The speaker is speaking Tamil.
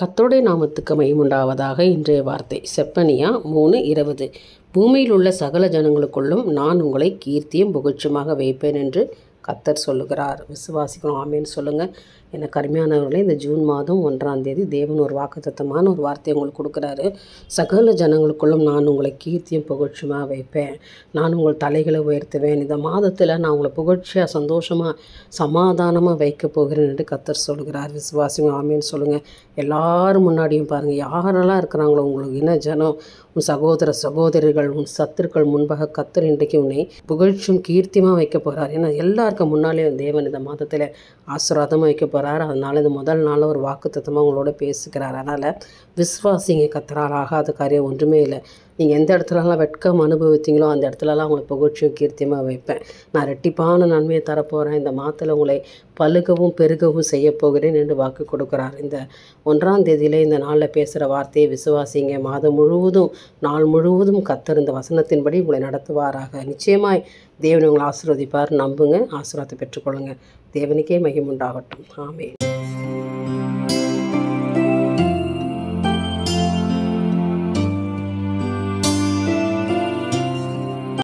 கர்த்தருடைய நாமத்துக்கு மகிமையுண்டாவதாக. இன்றைய வார்த்தை செப்பனியா 3:20. பூமியில் உள்ள சகல ஜனங்களுக்குள்ளும் நான் உங்களை கீர்த்தியும் புகழ்ச்சியுமாக வைப்பேன் என்று கர்த்தர் சொல்லுகிறார். விசுவாசிக்கணும். ஆமேன்னு சொல்லுங்கள். எனக்கு அருமையானவர்களே, இந்த ஜூன் மாதம் 1ஆம் தேதி தேவன் ஒரு வாக்குத்தத்தமான ஒரு வார்த்தையை உங்களுக்கு கொடுக்குறாரு. சகல ஜனங்களுக்குள்ளும் நான் உங்களை கீர்த்தியும் புகழ்ச்சியுமாக வைப்பேன், நான் உங்கள் தலைகளை உயர்த்துவேன், இந்த மாதத்தில் நான் உங்களை புகழ்ச்சியாக சந்தோஷமாக சமாதானமாக வைக்க போகிறேன் என்று கர்த்தர் சொல்கிறார். விசுவாசிங்க. ஆமேன்னு சொல்லுங்கள். எல்லாரும் முன்னாடியும் பாருங்கள், யாரெல்லாம் இருக்கிறாங்களோ உங்களுக்கு என்ன ஜனம், உன் சகோதர சகோதரிகள், உன் சத்துருக்கள் முன்பாக கர்த்தர் இன்றைக்கு உன்னை புகழ்ச்சியும் கீர்த்தியமாக வைக்க போகிறார். ஏன்னா எல்லாருக்கும் முன்னாலே தேவன் இந்த மாதத்தில் ஆசீர்வாதமாக வைக்க போகிறார். அதனால் இந்த முதல் நாளில் ஒரு வாக்குத்தத்தமாக உங்களோட பேசுகிறார். அதனால் விசுவாசிங்க. கர்த்தரால் ஆகாத காரியம் ஒன்றுமே இல்லை. நீங்கள் எந்த இடத்துலலாம் வெட்கம் அனுபவித்தீங்களோ அந்த இடத்துலலாம் உங்களை புகழ்ச்சியும் கீர்த்தியமாக வைப்பேன். நான் ரெட்டிப்பான நன்மையை தரப்போகிறேன். இந்த மாதத்தில் உங்களை பலுகவும் பெருகவும் செய்ய போகிறேன் என்று வாக்கு கொடுக்குறார். இந்த 1ஆம் தேதியிலே இந்த நாளில் பேசுகிற வார்த்தையை விசுவாசிங்க. மாதம் முழுவதும் நாள் முழுவதும் கர்த்தர் இந்த வசனத்தின்படி உங்களை நடத்துவாராக. நிச்சயமாய் தேவன் உங்களை ஆசீர்வதிப்பார். நம்புங்க, ஆசீர்வாதத்தை பெற்றுக்கொள்ளுங்க. தேவனுக்கே மகிமை உண்டாகட்டும். ஆமென்.